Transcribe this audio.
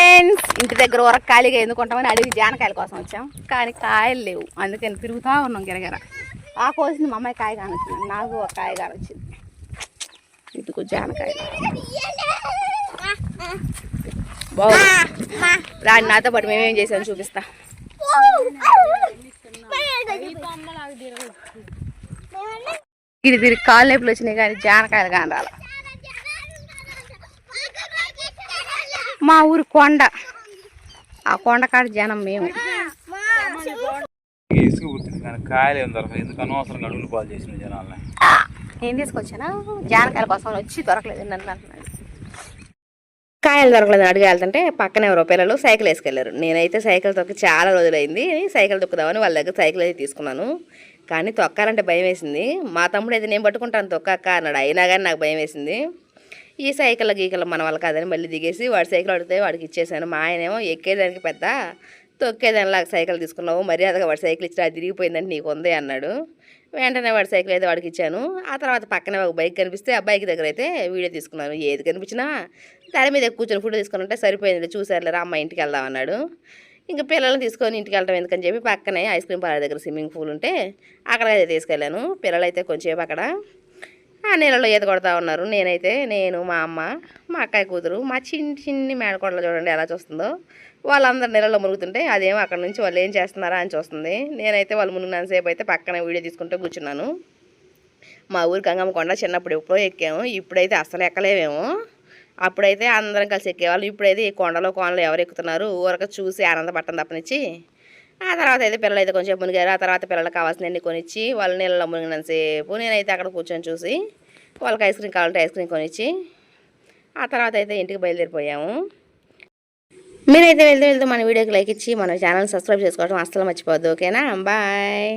Friends, ఇంటి దగ్గర ఊర ఖాళీగా ఎందుకుంటామని అడిగి జానకాయల కోసం వచ్చాం. కానీ కాయలు లేవు, అందుకని తిరుగుతూ ఉన్నాం గిరగిర. ఆ కోసింది మా అమ్మాయి కాయ కానొచ్చింది, నాకు ఒక కాయ కానొచ్చింది. ఇదిగో జానకాయలు బాగుంది. రాని నాతో పాటు మేమేం చేసామని చూపిస్తా. ఇది తిరిగి కాలు నొప్పులు వచ్చినాయి కానీ జానకాయలు కాని రాల. మా ఊరు కొండ, ఆ కొండ కాడ జనం మేము. ఏం తీసుకొచ్చానా జానకాయల కోసం వచ్చి దొరకలేదు నన్ను అంటున్నాడు. కాయలు దొరకలేదు అడిగి వెళ్తుంటే పక్కన ఎవరో పిల్లలు సైకిల్ వేసుకెళ్ళారు. నేనైతే సైకిల్ తొక్కి చాలా రోజులైంది. సైకిల్ తొక్కుదామని వాళ్ళ దగ్గర సైకిల్ అయితే తీసుకున్నాను. కానీ తొక్కాలంటే భయం వేసింది. మా తమ్ముడు అయితే నేను పట్టుకుంటాను తొక్కాక అన్నాడు. అయినా కానీ నాకు భయం వేసింది. ఈ సైకిల్ గీకలు మన వాళ్ళకి కాదని మళ్ళీ దిగేసి వాడి సైకిల్ అడిగితే వాడికి ఇచ్చేసాను. మా ఆయనేమో ఎక్కేదానికి పెద్ద తొక్కేదానిలాగా సైకిల్ తీసుకున్నావు, మర్యాదగా వాడి సైకిల్ ఇచ్చి అది తిరిగిపోయిందంటే నీకు ఉంది అన్నాడు. వెంటనే వాడి సైకిల్ అయితే వాడికి ఇచ్చాను. ఆ తర్వాత పక్కనే ఒక బైక్ కనిపిస్తే ఆ బైక్ దగ్గర అయితే వీడియో తీసుకున్నాను. ఏది కనిపించినా దాని మీద కూర్చొని ఫోటో తీసుకుని సరిపోయింది. చూసారులేరా అమ్మ ఇంటికి వెళ్దాం అన్నాడు. ఇంకా పిల్లల్ని తీసుకొని ఇంటికి వెళ్ళడం ఎందుకని చెప్పి పక్కనే ఐస్ క్రీమ్ పార్లర్ దగ్గర స్విమ్మింగ్ పూల్ ఉంటే అక్కడికైతే తీసుకెళ్ళాను. పిల్లలైతే కొంచెంసేపు అక్కడ ఆ నీళ్ళలో ఈత కొడతా ఉన్నారు. నేను మా అమ్మ, మా అక్కయ్య కూతురు, మా చిన్ని మేడకోడలు చూడండి ఎలా చూస్తుందో. వాళ్ళందరూ నీళ్ళలో మురుగుతుంటే అదేమో అక్కడ నుంచి వాళ్ళు ఏం చేస్తున్నారా అని చూస్తుంది. నేనైతే వాళ్ళు మునిగినంతసేపు అయితే పక్కన వీడియో తీసుకుంటూ కూర్చున్నాను. మా ఊరు గంగమ్మ కొండ చిన్నప్పుడు ఎప్పుడో ఎక్కాము, ఇప్పుడైతే అసలు ఎక్కలేమేమో. అప్పుడైతే అందరం కలిసి ఎక్కేవాళ్ళు. ఇప్పుడైతే ఈ కొండలో ఎవరు ఎక్కుతున్నారు, ఊరక చూసి ఆనందపట్టం తప్పనిచ్చి. ఆ తర్వాత అయితే పిల్లలు అయితే కొంచెం మునిగారు. ఆ తర్వాత పిల్లలకు కావాల్సినవన్నీ కొనిచ్చి వాళ్ళ నీళ్ళలో మునిగినంతసేపు నేనైతే అక్కడ కూర్చొని చూసి వాళ్ళకి ఐస్ క్రీమ్ కావాలంటే ఐస్ క్రీమ్ కొనిచ్చి ఆ తర్వాత అయితే ఇంటికి బయలుదేరిపోయాము. మీరైతే వెళ్తూ మన వీడియోకి లైక్ ఇచ్చి మన ఛానల్ సబ్స్క్రైబ్ చేసుకోవడం అస్సలు మర్చిపోవద్దు. ఓకేనా, బాయ్.